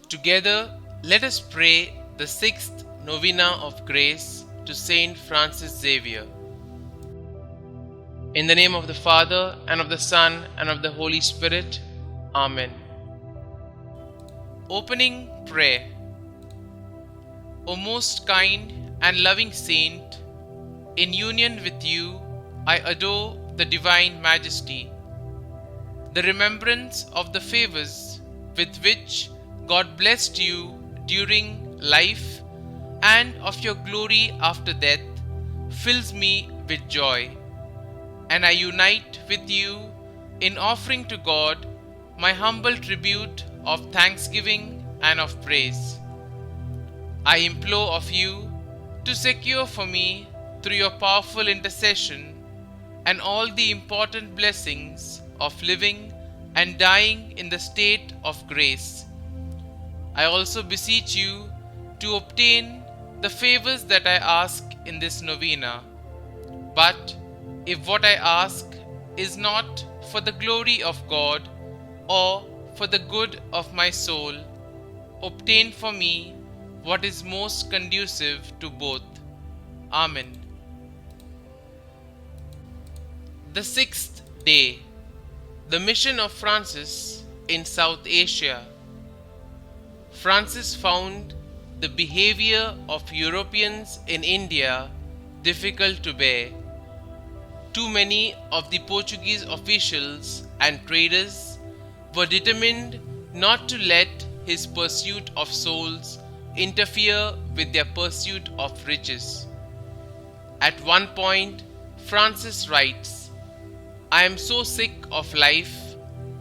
Together, let us pray the sixth Novena of Grace to Saint Francis Xavier. In the name of the Father, and of the Son, and of the Holy Spirit. Amen. Opening Prayer. O most kind and loving Saint, in union with you, I adore the Divine Majesty. The remembrance of the favors with which God blessed you during life and of your glory after death fills me with joy, and I unite with you in offering to God my humble tribute of thanksgiving and of praise. I implore of you to secure for me, through your powerful intercession, and all the important blessings of living and dying in the state of grace. I also beseech you to obtain the favors that I ask in this novena. But if what I ask is not for the glory of God or for the good of my soul, obtain for me what is most conducive to both. Amen. The sixth day. The mission of Francis in South Asia. Francis found the behavior of Europeans in India difficult to bear. Too many of the Portuguese officials and traders were determined not to let his pursuit of souls interfere with their pursuit of riches. At one point, Francis writes, "I am so sick of life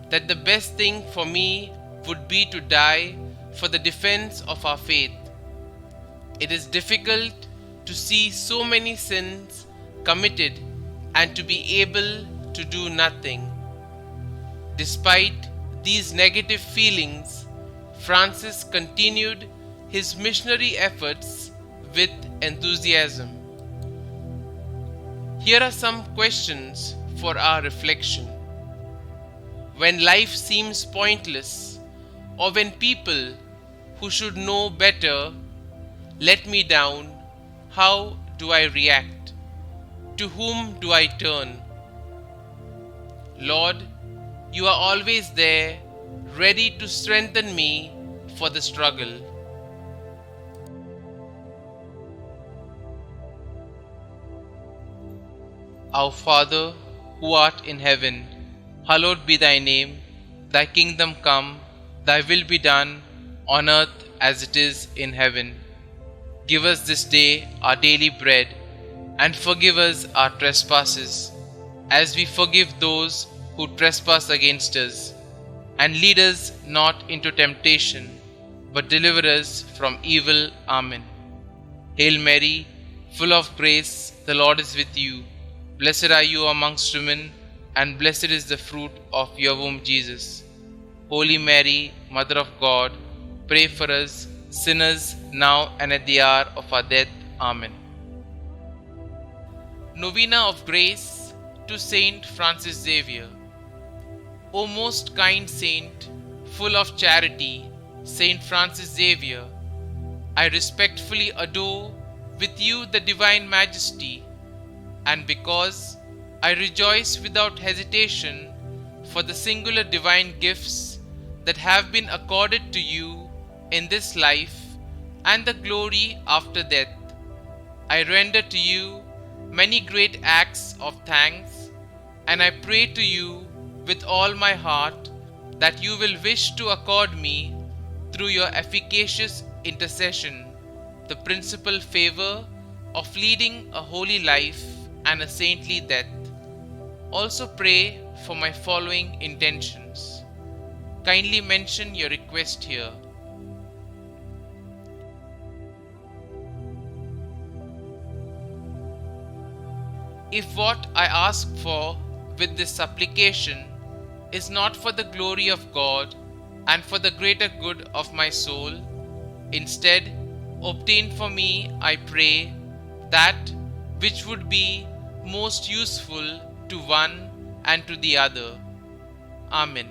that the best thing for me would be to die for the defense of our faith. It is difficult to see so many sins committed and to be able to do nothing." Despite these negative feelings, Francis continued his missionary efforts with enthusiasm. Here are some questions for our reflection. When life seems pointless, or when people who should know better let me down, how do I react? To whom do I turn? Lord, you are always there, ready to strengthen me for the struggle. Our Father, who art in heaven, hallowed be thy name. Thy kingdom come, thy will be done, on earth as it is in heaven. Give us this day our daily bread, and forgive us our trespasses, as we forgive those who trespass against us. And lead us not into temptation, but deliver us from evil. Amen. Hail Mary, full of grace, the Lord is with you. Blessed are you amongst women, and blessed is the fruit of your womb, Jesus. Holy Mary, Mother of God, pray for us sinners, now and at the hour of our death. Amen. Novena of Grace to Saint Francis Xavier. O most kind Saint, full of charity, Saint Francis Xavier, I respectfully adore with you the Divine Majesty, and because I rejoice without hesitation for the singular divine gifts that have been accorded to you in this life and the glory after death, I render to you many great acts of thanks, and I pray to you with all my heart that you will wish to accord me, through your efficacious intercession, the principal favor of leading a holy life and a saintly death. Also pray for my following intentions. Kindly mention your request here. If what I ask for with this supplication is not for the glory of God and for the greater good of my soul, instead, obtain for me, I pray, that which would be most useful to one and to the other. Amen.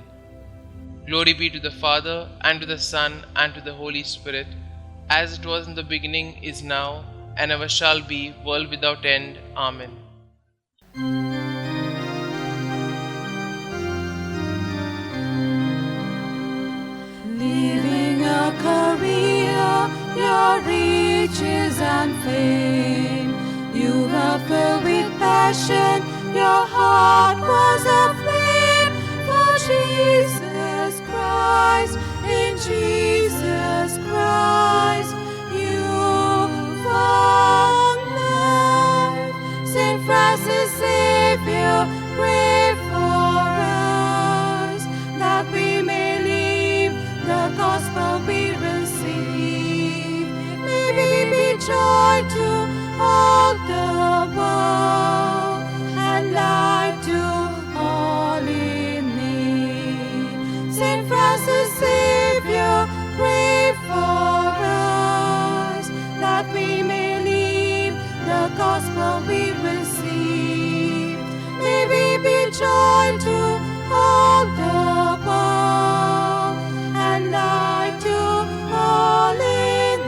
Glory be to the Father, and to the Son, and to the Holy Spirit, as it was in the beginning, is now, and ever shall be, world without end. Amen. Leaving a career, your riches and fame, you were filled with passion, your heart was aflame for Jesus Christ. In Jesus Christ, you found life. Saint Francis Xavier, pray for us that we may live the gospel we receive. May we be joy to all the world and light to all in need. Saint Francis Xavier, pray for us that we may live the gospel we receive. May we be joy to all the world and light to all in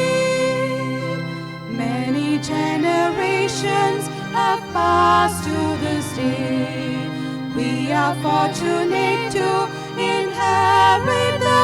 need. Many generations have passed to this day. We are fortunate to inherit the